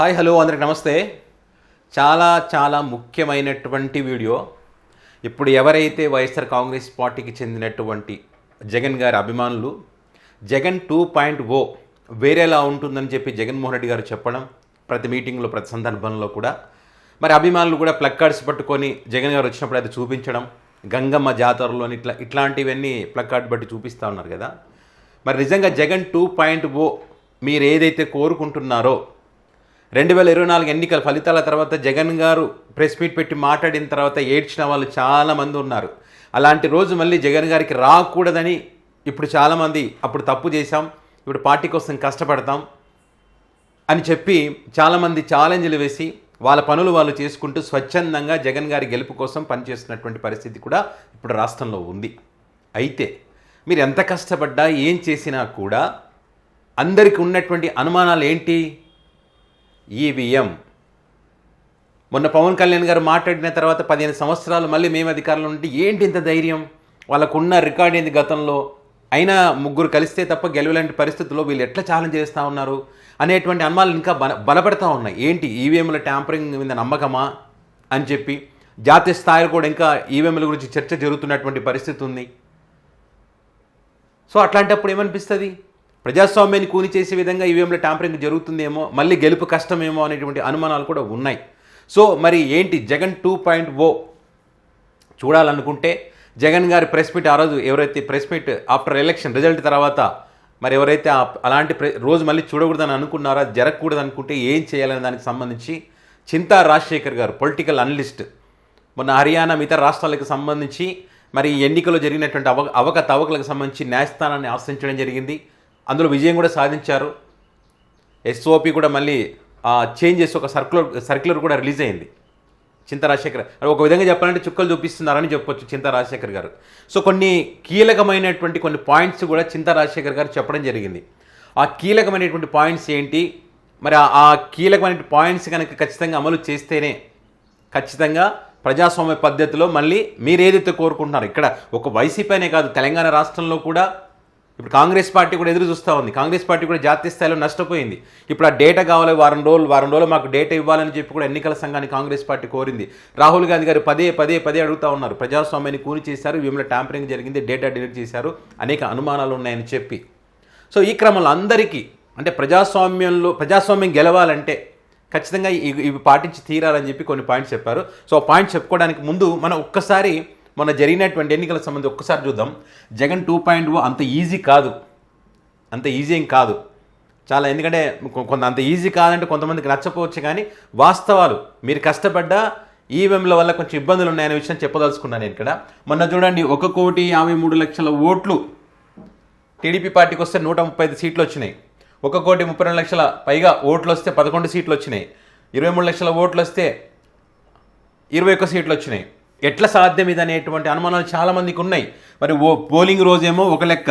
Hi hello అందరికి నమస్తే. చాలా ముఖ్యమైనటువంటి వీడియో. ఇప్పుడు ఎవరైతే వైఎస్ఆర్ కాంగ్రెస్ పార్టీకి చెందినటువంటి జగన్ గారి అభిమానులు జగన్ 2.0 వేరేలా ఉంటుందని చెప్పి జగన్మోహన్ రెడ్డి గారు చెప్పడం, ప్రతి మీటింగ్లో ప్రతి సందర్భంలో కూడా మరి అభిమానులు కూడా ప్లగ్ కార్డ్స్ పట్టుకొని జగన్ గారు వచ్చినప్పుడు అది చూపించడం, గంగమ్మ జాతరలోని ఇట్లాంటివన్నీ ప్లగ్ కార్డ్ బట్టి చూపిస్తూ ఉన్నారు కదా. మరి నిజంగా జగన్ 2.0 మీరు ఏదైతే కోరుకుంటున్నారో 2024 ఎన్నికల ఫలితాల తర్వాత జగన్ గారు ప్రెస్ మీట్ పెట్టి మాట్లాడిన తర్వాత ఏడ్చిన వాళ్ళు చాలామంది ఉన్నారు. అలాంటి రోజు మళ్ళీ జగన్ గారికి రాకూడదని ఇప్పుడు చాలామంది అప్పుడు తప్పు చేశాం, ఇప్పుడు పార్టీ కోసం కష్టపడతాం అని చెప్పి చాలామంది ఛాలెంజ్లు వేసి వాళ్ళ పనులు వాళ్ళు చేసుకుంటూ స్వచ్ఛందంగా జగన్ గారి గెలుపు కోసం పనిచేస్తున్నటువంటి పరిస్థితి కూడా ఇప్పుడు రాష్ట్రంలో ఉంది. అయితే మీరు ఎంత కష్టపడ్డా ఏం చేసినా కూడా అందరికీ ఉన్నటువంటి అనుమానాలు ఏంటి? ఈవీఎం. మొన్న పవన్ కళ్యాణ్ గారు మాట్లాడిన తర్వాత 15 సంవత్సరాలు మళ్ళీ మేము అధికారంలో ఉంటే ఏంటి ఇంత ధైర్యం? వాళ్ళకున్న రికార్డ్ ఏంది గతంలో? అయినా ముగ్గురు కలిస్తే తప్ప గెలవలాంటి పరిస్థితుల్లో వీళ్ళు ఎట్లా ఛాలెంజ్ చేస్తూ ఉన్నారు అనేటువంటి అనుమానాలు ఇంకా బలపడతా ఉన్నాయి. ఏంటి ఈవీఎంల ట్యాంపరింగ్ మీద నమ్మకమా అని చెప్పి జాతీయ స్థాయిలో కూడా ఇంకా ఈవీఎంల గురించి చర్చ జరుగుతున్నటువంటి పరిస్థితి ఉంది. సో అట్లాంటప్పుడు ఏమనిపిస్తుంది? ప్రజాస్వామ్యాన్ని కూని చేసే విధంగా ఈవీఎంల ట్యాంపరింగ్ జరుగుతుందేమో, మళ్ళీ గెలుపు కష్టమేమో అనేటువంటి అనుమానాలు కూడా ఉన్నాయి. సో మరి ఏంటి జగన్ 2.0 చూడాలనుకుంటే జగన్ గారి ప్రెస్ మీట్, ఆ రోజు ఎవరైతే press meet after election result తర్వాత మరి ఎవరైతే అలాంటి రోజు మళ్ళీ చూడకూడదని అనుకున్నారో, అది జరగకూడదు అనుకుంటే ఏం చేయాలనే దానికి సంబంధించి చింతా రాజశేఖర్ గారు, పొలిటికల్ అనలిస్ట్, మొన్న హర్యానా మిగతా రాష్ట్రాలకు సంబంధించి మరి ఎన్నికల్లో జరిగినటువంటి అవకతవకలకు సంబంధించి న్యాయస్థానాన్ని ఆశ్రయించడం జరిగింది. అందులో విజయం కూడా సాధించారు. ఎస్ఓపి కూడా మళ్ళీ చేంజ్ చేసి ఒక సర్క్యులర్ కూడా రిలీజ్ అయింది. చింతా రాజశేఖర్ ఒక విధంగా చెప్పాలంటే చుక్కలు చూపిస్తున్నారని చెప్పొచ్చు చింతా రాజశేఖర్ గారు. సో కొన్ని కీలకమైనటువంటి కొన్ని పాయింట్స్ కూడా చింతా రాజశేఖర్ గారు చెప్పడం జరిగింది. ఆ కీలకమైనటువంటి పాయింట్స్ ఏంటి? మరి ఆ కీలకమైన పాయింట్స్ కనుక ఖచ్చితంగా అమలు చేస్తేనే ఖచ్చితంగా ప్రజాస్వామ్య పద్ధతిలో మళ్ళీ మీరు ఏదైతే కోరుకుంటున్నారో, ఇక్కడ ఒక వైసీపీ అనే కాదు, తెలంగాణ రాష్ట్రంలో కూడా ఇప్పుడు కాంగ్రెస్ పార్టీ కూడా ఎదురు చూస్తూ ఉంది. కాంగ్రెస్ పార్టీ కూడా జాతీయ స్థాయిలో నష్టపోయింది. ఇప్పుడు ఆ డేటా కావాలి, వారం రోజులు మాకు డేటా ఇవ్వాలని చెప్పి కూడా ఎన్నికల సంఘాన్ని కాంగ్రెస్ పార్టీ కోరింది. రాహుల్ గాంధీ గారు పదే అడుగుతూ ఉన్నారు. ప్రజాస్వామ్యాన్ని కూని చేశారు, వీళ్ళ ట్యాంపరింగ్ జరిగింది, డేటా డిలీట్ చేశారు, అనేక అనుమానాలు ఉన్నాయని చెప్పి. సో ఈ క్రమంలో అందరికీ అంటే ప్రజాస్వామ్యం గెలవాలంటే ఖచ్చితంగా ఇవి పాటించి తీరాలని చెప్పి కొన్ని పాయింట్స్ చెప్పారు. సో ఆ పాయింట్స్ చెప్పుకోవడానికి ముందు మనం ఒక్కసారి మొన్న జరిగినటువంటి ఎన్నికల సంబంధించి ఒక్కసారి చూద్దాం. జగన్ 2.0 అంత ఈజీ కాదు, అంత ఈజీ ఏం కాదు చాలా. ఎందుకంటే అంత ఈజీ కాదంటే కొంతమందికి నచ్చపోవచ్చు, కానీ వాస్తవాలు మీరు కష్టపడ్డా ఈవీఎంల వల్ల కొంచెం ఇబ్బందులు ఉన్నాయనే విషయం చెప్పదలుచుకున్నాను నేను ఇక్కడ. మొన్న చూడండి, 1,53,00,000 ఓట్లు టీడీపీ పార్టీకి వస్తే 135 సీట్లు వచ్చినాయి. 1,32,00,000 పైగా ఓట్లు వస్తే 11 సీట్లు వచ్చినాయి. 23 లక్షల ఓట్లు వస్తే 21 సీట్లు వచ్చినాయి. ఎట్లా సాధ్యం ఇది అనేటువంటి అనుమానాలు చాలామందికి ఉన్నాయి. మరి పోలింగ్ రోజేమో ఒక లెక్క,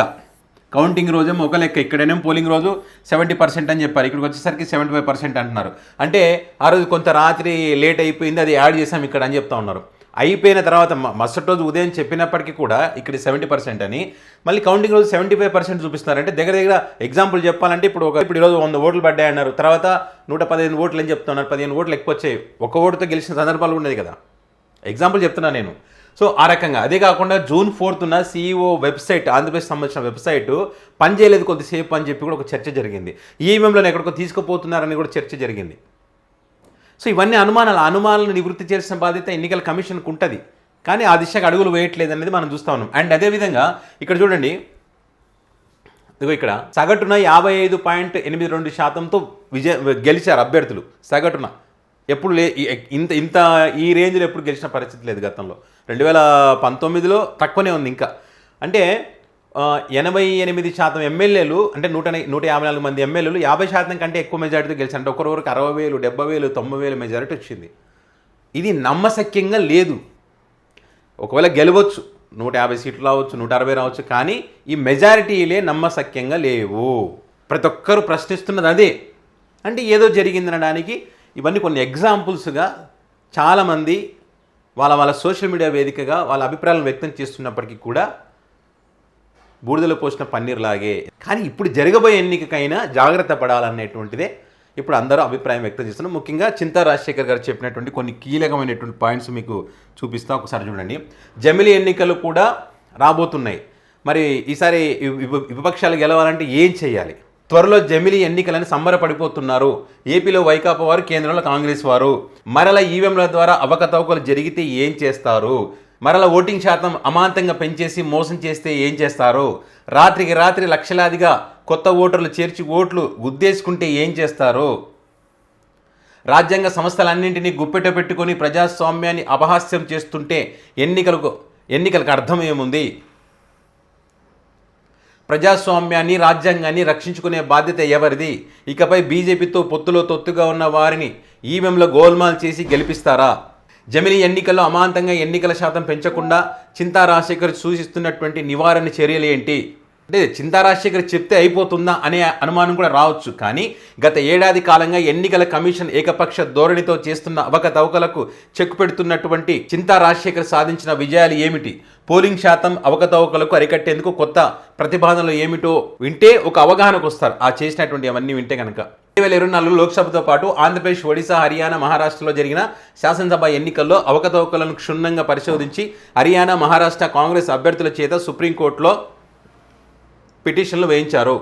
కౌంటింగ్ రోజేమో ఒక లెక్క. ఇక్కడేమో పోలింగ్ రోజు 70% అని చెప్పారు, ఇక్కడికి వచ్చేసరికి 75% అంటున్నారు. అంటే ఆ రోజు కొంత రాత్రి లేట్ అయిపోయింది, అది యాడ్ చేసాం ఇక్కడ అని చెప్తా ఉన్నారు. అయిపోయిన తర్వాత మరుసటి రోజు ఉదయం చెప్పినప్పటికీ కూడా ఇక్కడ 70% అని, మళ్ళీ కౌంటింగ్ రోజు 75% చూపిస్తున్నారు. అంటే దగ్గర ఎగ్జాంపుల్ చెప్పాలంటే ఇప్పుడు ఈరోజు 100 ఓట్లు పడ్డాయి అన్నారు, తర్వాత 115 ఓట్లు అని చెప్తున్నారు. 15 ఓట్లు ఎక్కువ వచ్చాయి, ఒక ఓటుతో గెలిచిన సందర్భాలు ఉండేది కదా. ఎగ్జాంపుల్ చెప్తున్నాను నేను. సో ఆ రకంగా. అదే కాకుండా June 4న CEO వెబ్సైట్, ఆంధ్రప్రదేశ్ సంబంధించిన వెబ్సైట్ పనిచేయలేదు కొద్దిసేపు అని చెప్పి కూడా ఒక చర్చ జరిగింది. ఈవీఎంలను ఎక్కడికో తీసుకుపోతున్నారని కూడా చర్చ జరిగింది. సో ఇవన్నీ అనుమానాలను నివృత్తి చేసిన బాధ్యత ఎన్నికల కమిషన్కు ఉంటుంది, కానీ ఆ దిశగా అడుగులు వేయట్లేదు అనేది మనం చూస్తూ ఉన్నాం. అండ్ అదేవిధంగా ఇక్కడ చూడండి, ఇదిగో ఇక్కడ సగటున 55.82%తో గెలిచారు అభ్యర్థులు. సగటున ఎప్పుడు ఇంత ఈ రేంజ్లో ఎప్పుడు గెలిచిన పరిస్థితి లేదు గతంలో. 2019లో తక్కువనే ఉంది ఇంకా. అంటే 88% ఎమ్మెల్యేలు, అంటే 154 మంది ఎమ్మెల్యేలు 50% కంటే ఎక్కువ మెజారిటీతో గెలిచారు. అంటే ఒకరికి 60,000, 70,000, 90,000 మెజారిటీ వచ్చింది. ఇది నమ్మశక్యంగా లేదు. ఒకవేళ గెలవచ్చు, 150 సీట్లు రావచ్చు, 160 రావచ్చు, కానీ ఈ మెజారిటీలే నమ్మశక్యంగా లేవు. ప్రతి ఒక్కరు ప్రశ్నిస్తున్నది అదే. అంటే ఏదో జరిగిందనడానికి ఇవన్నీ కొన్ని ఎగ్జాంపుల్స్గా చాలామంది వాళ్ళ సోషల్ మీడియా వేదికగా వాళ్ళ అభిప్రాయాలను వ్యక్తం చేస్తున్నప్పటికీ కూడా బూడిదలో పోసిన పన్నీర్ లాగే. కానీ ఇప్పుడు జరగబోయే ఎన్నికకైనా జాగ్రత్త పడాలనేటువంటిదే ఇప్పుడు అందరూ అభిప్రాయం వ్యక్తం చేస్తున్నారు. ముఖ్యంగా చింతా రాజశేఖర్ గారు చెప్పినటువంటి కొన్ని కీలకమైనటువంటి పాయింట్స్ మీకు చూపిస్తా, ఒకసారి చూడండి. జమిలీ ఎన్నికలు కూడా రాబోతున్నాయి. మరి ఈసారి విపక్షాలు గెలవాలంటే ఏం చేయాలి? త్వరలో జమిలీ ఎన్నికలని సంబరపడిపోతున్నారు. ఏపీలో వైకాపా వారు, కేంద్రంలో కాంగ్రెస్ వారు. మరల ఈవీఎంల ద్వారా అవకతవకలు జరిగితే ఏం చేస్తారు? మరల ఓటింగ్ శాతం అమాంతంగా పెంచేసి మోసం చేస్తే ఏం చేస్తారు? రాత్రికి రాత్రి లక్షలాదిగా కొత్త ఓటర్లు చేర్చి ఓట్లు గుద్దేసుకుంటే ఏం చేస్తారు? రాజ్యాంగ సంస్థలన్నింటినీ గుప్పెట పెట్టుకొని ప్రజాస్వామ్యాన్ని అపహాస్యం చేస్తుంటే ఎన్నికలకు అర్థం ఏముంది? ప్రజాస్వామ్యాన్ని, రాజ్యాంగాన్ని రక్షించుకునే బాధ్యత ఎవరిది? ఇకపై బీజేపీతో పొత్తులో తొత్తుగా ఉన్న వారిని ఈవీఎంలో గోల్మాల్ చేసి గెలిపిస్తారా? జమిలీ ఎన్నికల్లో అమాంతంగా ఎన్నికల శాతం పెంచకుండా చింతా రాజశేఖర్ సూచిస్తున్నటువంటి నివారణ చర్యలు ఏంటి? అంటే చింతా రాజశేఖర్ చెప్తే అయిపోతుందా అనే అనుమానం కూడా రావచ్చు. కానీ గత ఏడాది కాలంగా ఎన్నికల కమిషన్ ఏకపక్ష ధోరణితో చేస్తున్న అవకతవకలకు చెక్ పెడుతున్నటువంటి చింతా రాజశేఖర్ సాధించిన విజయాలు ఏమిటి? పోలింగ్ శాతం అవకతవకలకు అరికట్టేందుకు కొత్త ప్రతిపాదనలు ఏమిటో వింటే ఒక అవగాహనకు వస్తారు. ఆ చేసినటువంటి అవన్నీ వింటే కనుక 2024 లోక్సభతో పాటు ఆంధ్రప్రదేశ్, ఒడిశా, హర్యానా, మహారాష్ట్రలో జరిగిన శాసనసభ ఎన్నికల్లో అవకతవకలను క్షుణ్ణంగా పరిశోధించి హర్యానా, మహారాష్ట్ర కాంగ్రెస్ అభ్యర్థుల చేత సుప్రీంకోర్టులో పిటిషన్లు వేయించారు.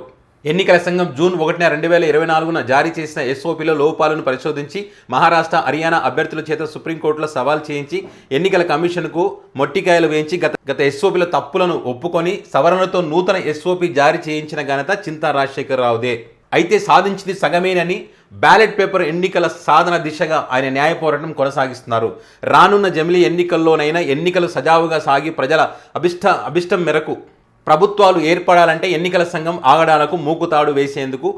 ఎన్నికల సంఘం జూన్ 1, 2024 జారీ చేసిన ఎస్ఓపిలో లోపాలను పరిశోధించి మహారాష్ట్ర, హర్యానా అభ్యర్థుల చేత సుప్రీంకోర్టులో సవాల్ చేయించి ఎన్నికల కమిషన్కు మొట్టికాయలు వేయించి గత ఎస్ఓపిలో తప్పులను ఒప్పుకొని సవరణలతో నూతన ఎస్ఓపి జారీ చేయించిన ఘనత చింతా రాజశేఖర్ రావుదే. అయితే సాధించింది సగమేనని బ్యాలెట్ పేపర్ ఎన్నికల సాధన దిశగా ఆయన న్యాయ పోరాటం కొనసాగిస్తున్నారు. రానున్న జమిలీ ఎన్నికల్లోనైనా ఎన్నికలు సజావుగా సాగి ప్రజల అభిష్టం మేరకు ప్రభుత్వాలు ఏర్పడాలంటే ఎన్నికల సంఘం ఆగడాలకు మూకుతాడు వేసేందుకు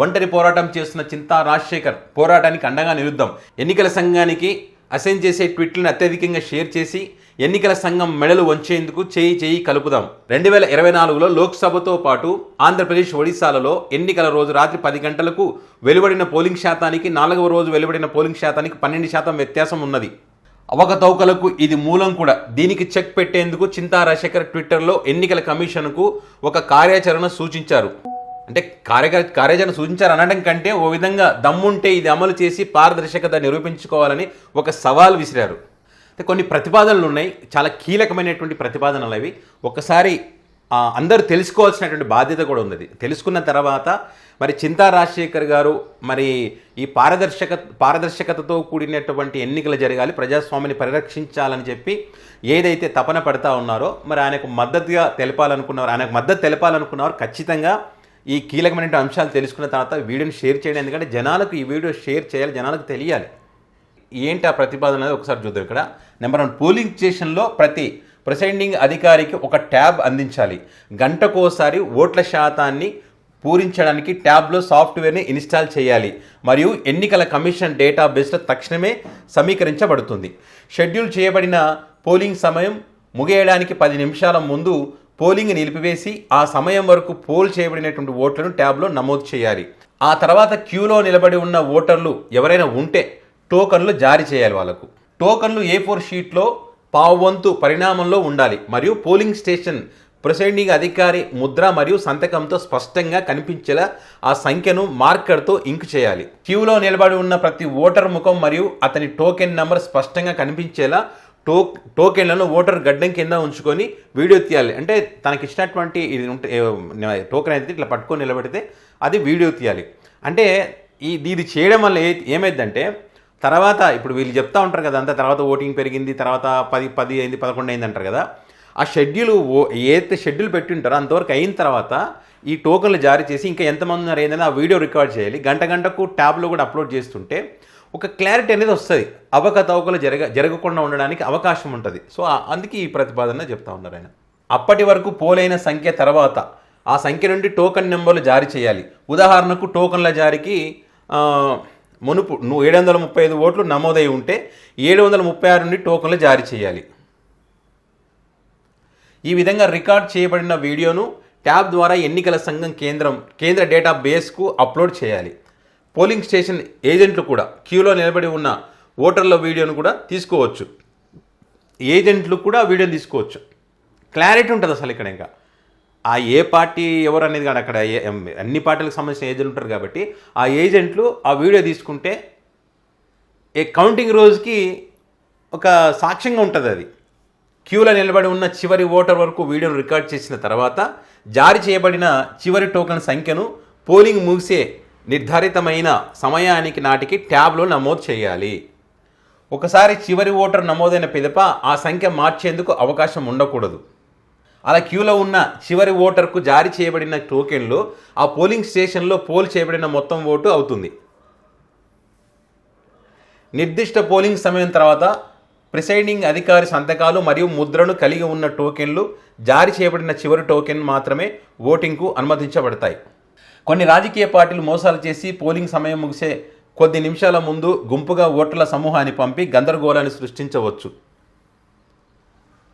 ఒంటరి పోరాటం చేస్తున్న చింతా రాజశేఖర్ పోరాటానికి అండగా నిలుద్దాం. ఎన్నికల సంఘానికి అసైన్ చేసే ట్వీట్లను అత్యధికంగా షేర్ చేసి ఎన్నికల సంఘం మెడలు వంచేందుకు చేయి కలుపుదాం. 2024లో లోక్సభతో పాటు ఆంధ్రప్రదేశ్, ఒడిశాలలో ఎన్నికల రోజు రాత్రి 10 గంటలకు వెలువడిన పోలింగ్ శాతానికి 4వ రోజు వెలువడిన పోలింగ్ శాతానికి 12% వ్యత్యాసం ఉన్నది. అవకతవకలకు ఇది మూలం కూడా. దీనికి చెక్ పెట్టేందుకు చింతా రాజశేఖర్ ట్విట్టర్లో ఎన్నికల కమిషన్కు ఒక కార్యాచరణ సూచించారు. అంటే కార్యాచరణ సూచించారు అనడం కంటే ఓ విధంగా దమ్ముంటే ఇది అమలు చేసి పారదర్శకత నిరూపించుకోవాలని ఒక సవాల్ విసిరారు. కొన్ని ప్రతిపాదనలు ఉన్నాయి, చాలా కీలకమైనటువంటి ప్రతిపాదనలు అవి. ఒకసారి అందరూ తెలుసుకోవాల్సినటువంటి బాధ్యత కూడా ఉంది. తెలుసుకున్న తర్వాత మరి చింతా రాజశేఖర్ గారు మరి ఈ పారదర్శకతతో కూడినటువంటి ఎన్నికలు జరగాలి, ప్రజాస్వామ్యాన్ని పరిరక్షించాలని చెప్పి ఏదైతే తపన పడతా ఉన్నారో మరి ఆయనకు మద్దతు తెలపాలనుకున్నవారు ఖచ్చితంగా ఈ కీలకమైన అంశాలు తెలుసుకున్న తర్వాత వీడియోని షేర్ చేయండి. ఎందుకంటే జనాలకు ఈ వీడియో షేర్ చేయాలి, జనాలకు తెలియాలి. ఏంటి ఆ ప్రతిపాదన అనేది ఒకసారి చూద్దాం. ఇక్కడ నెంబర్ 1, పోలింగ్ స్టేషన్లో ప్రతి ప్రిసైడింగ్ అధికారికి ఒక ట్యాబ్ అందించాలి. గంటకోసారి ఓట్ల శాతాన్ని పూరించడానికి ట్యాబ్లో సాఫ్ట్వేర్ని ఇన్స్టాల్ చేయాలి మరియు ఎన్నికల కమిషన్ డేటాబేస్లో తక్షణమే సమీకరించబడుతుంది. షెడ్యూల్ చేయబడిన పోలింగ్ సమయం ముగియడానికి 10 నిమిషాల ముందు పోలింగ్ నిలిపివేసి ఆ సమయం వరకు పోల్ చేయబడినటువంటి ఓట్లను ట్యాబ్లో నమోదు చేయాలి. ఆ తర్వాత క్యూలో నిలబడి ఉన్న ఓటర్లు ఎవరైనా ఉంటే టోకన్లు జారీ చేయాలి. వాళ్ళకు టోకన్లు A4 షీట్లో పావువంతు పరిణామంలో ఉండాలి మరియు పోలింగ్ స్టేషన్ ప్రిసైడింగ్ అధికారి ముద్ర మరియు సంతకంతో స్పష్టంగా కనిపించేలా ఆ సంఖ్యను మార్కర్తో ఇంక్ చేయాలి. క్యూలో నిలబడి ఉన్న ప్రతి ఓటర్ ముఖం మరియు అతని టోకెన్ నెంబర్ స్పష్టంగా కనిపించేలా టోకెన్లను ఓటర్ గడ్డం కింద ఉంచుకొని వీడియో తీయాలి. అంటే తనకి ఇచ్చినటువంటి ఇది టోకెన్ అయితే ఇట్లా పట్టుకొని నిలబడితే అది వీడియో తీయాలి. అంటే ఇది చేయడం వల్ల ఏమైందంటే తర్వాత ఇప్పుడు వీళ్ళు చెప్తా ఉంటారు కదా, అంతా తర్వాత ఓటింగ్ పెరిగింది, తర్వాత 10 అయింది, 11 అయింది అంటారు కదా. ఆ ఏదైతే షెడ్యూల్ పెట్టి ఉంటారో అంతవరకు అయిన తర్వాత ఈ టోకన్లు జారీ చేసి ఇంకా ఎంతమంది ఉన్నారు ఏంటంటే ఆ వీడియో రికార్డ్ చేయాలి. గంటకు ట్యాబ్లో కూడా అప్లోడ్ చేస్తుంటే ఒక క్లారిటీ అనేది వస్తుంది. అవకతవకలు జరగకుండా ఉండడానికి అవకాశం ఉంటుంది. సో అందుకే ఈ ప్రతిపాదన చెప్తా ఉన్నారు ఆయన. అప్పటి వరకు పోలైన సంఖ్య తర్వాత ఆ సంఖ్య నుండి టోకన్ నెంబర్లు జారీ చేయాలి. ఉదాహరణకు టోకన్ల జారీకి మునుపు 735 ఓట్లు నమోదై ఉంటే 736 నుండి టోకన్లు జారీ చేయాలి. ఈ విధంగా రికార్డ్ చేయబడిన వీడియోను ట్యాబ్ ద్వారా ఎన్నికల సంఘం కేంద్ర డేటాబేస్కు అప్లోడ్ చేయాలి. పోలింగ్ స్టేషన్ ఏజెంట్లు కూడా క్యూలో నిలబడి ఉన్న ఓటర్ల వీడియోను కూడా తీసుకోవచ్చు. వీడియోని తీసుకోవచ్చు. క్లారిటీ ఉంటుంది అసలు ఇక్కడ. ఇంకా ఆ ఏ పార్టీ ఎవరు అనేది కానీ అక్కడ అన్ని పార్టీలకు సంబంధించిన ఏజెంట్లు ఉంటారు కాబట్టి ఆ ఏజెంట్లు ఆ వీడియో తీసుకుంటే కౌంటింగ్ రోజుకి ఒక సాక్ష్యంగా ఉంటుంది. అది క్యూలో నిలబడి ఉన్న చివరి ఓటర్ వరకు వీడియోను రికార్డ్ చేసిన తర్వాత జారీ చేయబడిన చివరి టోకెన్ సంఖ్యను పోలింగ్ ముగిసే నిర్ధారితమైన సమయానికి నాటికి ట్యాబ్లో నమోదు చేయాలి. ఒకసారి చివరి ఓటర్ నమోదైన పిదప ఆ సంఖ్య మార్చేందుకు అవకాశం ఉండకూడదు. అలా క్యూలో ఉన్న చివరి ఓటర్కు జారీ చేయబడిన టోకెన్లు ఆ పోలింగ్ స్టేషన్లో పోల్ చేయబడిన మొత్తం ఓటు అవుతుంది. నిర్దిష్ట పోలింగ్ సమయం తర్వాత ప్రిసైడింగ్ అధికారి సంతకాలు మరియు ముద్రను కలిగి ఉన్న టోకెన్లు జారీ చేయబడిన చివరి టోకెన్ మాత్రమే ఓటింగ్కు అనుమతించబడతాయి. కొన్ని రాజకీయ పార్టీలు మోసాలు చేసి పోలింగ్ సమయం ముగిసే కొద్ది నిమిషాల ముందు గుంపుగా ఓటర్ల సమూహాన్ని పంపి గందరగోళాన్ని సృష్టించవచ్చు.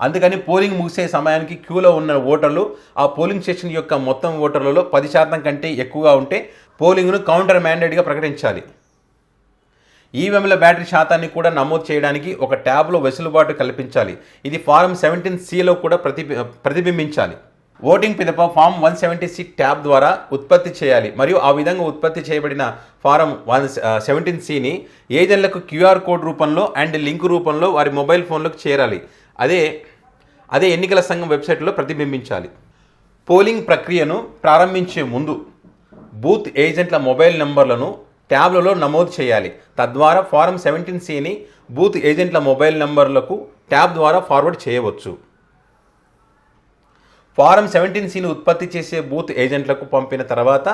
అందుకని పోలింగ్ ముగిసే సమయానికి క్యూలో ఉన్న ఓటర్లు ఆ పోలింగ్ స్టేషన్ యొక్క మొత్తం ఓటర్లలో 10% కంటే ఎక్కువగా ఉంటే పోలింగ్ను కౌంటర్ మ్యాండేట్గా ప్రకటించాలి. ఈవీఎంల బ్యాటరీ శాతాన్ని కూడా నమోదు చేయడానికి ఒక ట్యాబ్లో వెసులుబాటు కల్పించాలి. ఇది ఫారం 17(c)లో కూడా ప్రతిబింబించాలి. ఓటింగ్ పిదప ఫామ్ 170(c) ట్యాబ్ ద్వారా ఉత్పత్తి చేయాలి మరియు ఆ విధంగా ఉత్పత్తి చేయబడిన ఫారం 117(c)ని ఏజెంట్లకు క్యూఆర్ కోడ్ రూపంలో అండ్ లింక్ రూపంలో వారి మొబైల్ ఫోన్లకు చేరాలి. అదే ఎన్నికల సంఘం వెబ్సైట్లో ప్రతిబింబించాలి. పోలింగ్ ప్రక్రియను ప్రారంభించే ముందు బూత్ ఏజెంట్ల మొబైల్ నెంబర్లను ట్యాబ్లలో నమోదు చేయాలి. తద్వారా ఫారం 17(c)ని బూత్ ఏజెంట్ల మొబైల్ నెంబర్లకు ట్యాబ్ ద్వారా ఫార్వర్డ్ చేయవచ్చు. ఫారం 17(c)ని ఉత్పత్తి చేసే బూత్ ఏజెంట్లకు పంపిన తర్వాత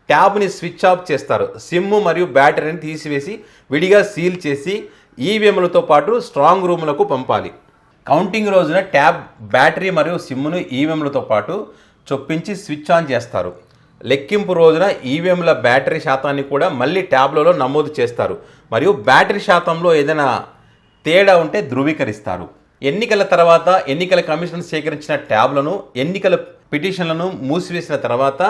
ట్యాబ్ని స్విచ్ ఆఫ్ చేస్తారు. సిమ్ మరియు బ్యాటరీని తీసివేసి విడిగా సీల్ చేసి ఈవీఎంలతో పాటు స్ట్రాంగ్ రూములకు పంపాలి. కౌంటింగ్ రోజున ట్యాబ్ బ్యాటరీ మరియు సిమ్ను ఈవీఎంలతో పాటు చొప్పించి స్విచ్ ఆన్ చేస్తారు. లెక్కింపు రోజున ఈవీఎంల బ్యాటరీ శాతాన్ని కూడా మళ్ళీ ట్యాబ్లలో నమోదు చేస్తారు మరియు బ్యాటరీ శాతంలో ఏదైనా తేడా ఉంటే ధృవీకరిస్తారు. ఎన్నికల తర్వాత ఎన్నికల కమిషన్ సేకరించిన ట్యాబ్లను ఎన్నికల పిటిషన్లను మూసివేసిన తర్వాత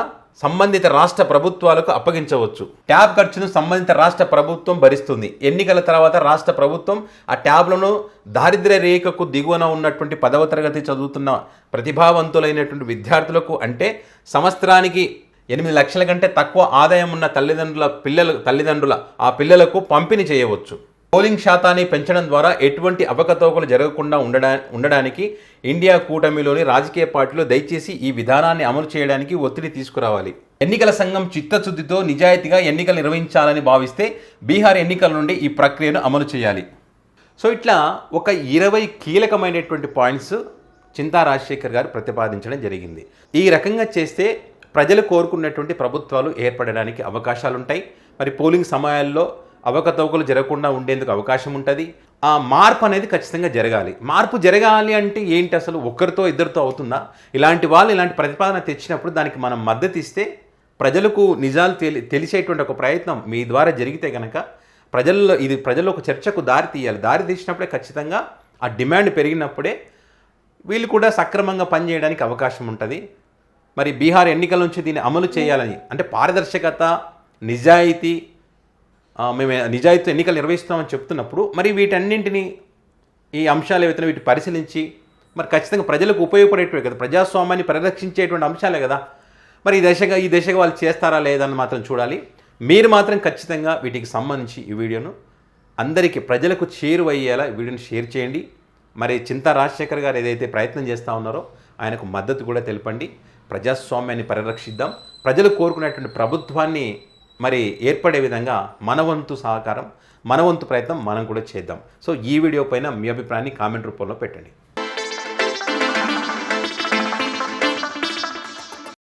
సంబంధిత రాష్ట్ర ప్రభుత్వాలకు అప్పగించవచ్చు. ట్యాబ్ ఖర్చును సంబంధిత రాష్ట్ర ప్రభుత్వం భరిస్తుంది. ఎన్నికల తర్వాత రాష్ట్ర ప్రభుత్వం ఆ ట్యాబ్లను దారిద్ర్య రేఖకు దిగువన ఉన్నటువంటి 10వ తరగతి చదువుతున్న ప్రతిభావంతులైనటువంటి విద్యార్థులకు అంటే సంవత్సరానికి 8 లక్షల కంటే తక్కువ ఆదాయం ఉన్న తల్లిదండ్రుల ఆ పిల్లలకు పంపిణీ చేయవచ్చు. పోలింగ్ శాతాన్ని పెంచడం ద్వారా ఎటువంటి అవకతవకలు జరగకుండా ఉండడానికి ఇండియా కూటమిలోని రాజకీయ పార్టీలు దయచేసి ఈ విధానాన్ని అమలు చేయడానికి ఒత్తిడి తీసుకురావాలి. ఎన్నికల సంఘం చిత్తశుద్ధితో నిజాయితీగా ఎన్నికలు నిర్వహించాలని భావిస్తే బీహార్ ఎన్నికల నుండి ఈ ప్రక్రియను అమలు చేయాలి. సో ఇట్లా ఒక 20 కీలకమైనటువంటి పాయింట్స్ చింతా రాజశేఖర్ గారు ప్రతిపాదించడం జరిగింది. ఈ రకంగా చేస్తే ప్రజలు కోరుకున్నటువంటి ప్రభుత్వాలు ఏర్పడడానికి అవకాశాలు ఉంటాయి. మరి పోలింగ్ సమయాల్లో అవకతవకలు జరగకుండా ఉండేందుకు అవకాశం ఉంటుంది. ఆ మార్పు అనేది ఖచ్చితంగా జరగాలి. మార్పు జరగాలి అంటే ఏంటి, అసలు ఒక్కరితో ఇద్దరితో అవుతుందా? ఇలాంటి ప్రతిపాదన తెచ్చినప్పుడు దానికి మనం మద్దతు ఇస్తే ప్రజలకు నిజాలు తెలిసేటువంటి ఒక ప్రయత్నం మీ ద్వారా జరిగితే కనుక ప్రజల్లో ఒక చర్చకు దారి తీయాలి. దారి తీసినప్పుడే ఖచ్చితంగా ఆ డిమాండ్ పెరిగినప్పుడే వీళ్ళు కూడా సక్రమంగా పనిచేయడానికి అవకాశం ఉంటుంది. మరి బీహార్ ఎన్నికల నుంచి దీన్ని అమలు చేయాలని అంటే పారదర్శకత, నిజాయితీ, మేము నిజాయితీ ఎన్నికలు నిర్వహిస్తామని చెప్తున్నప్పుడు మరి వీటన్నింటినీ ఈ అంశాలు ఏవైతే వీటి పరిశీలించి మరి ఖచ్చితంగా ప్రజలకు ఉపయోగపడేటివే కదా, ప్రజాస్వామ్యాన్ని పరిరక్షించేటువంటి అంశాలే కదా. మరి ఈ దశగా వాళ్ళు చేస్తారా లేదని మాత్రం చూడాలి. మీరు మాత్రం ఖచ్చితంగా వీటికి సంబంధించి ఈ వీడియోను అందరికీ ప్రజలకు చేరువయ్యేలా ఈ వీడియోని షేర్ చేయండి. మరి చింతా రాజశేఖర్ గారు ఏదైతే ప్రయత్నం చేస్తూ ఉన్నారో ఆయనకు మద్దతు కూడా తెలపండి. ప్రజాస్వామ్యాన్ని పరిరక్షిద్దాం. ప్రజలు కోరుకునేటువంటి ప్రభుత్వాన్ని మరి ఏర్పడే విధంగా మనవంతు సహకారం, మనవంతు ప్రయత్నం మనం కూడా చేద్దాం. సో ఈ వీడియో పైన మీ అభిప్రాయాన్ని కామెంట్ రూపంలో పెట్టండి.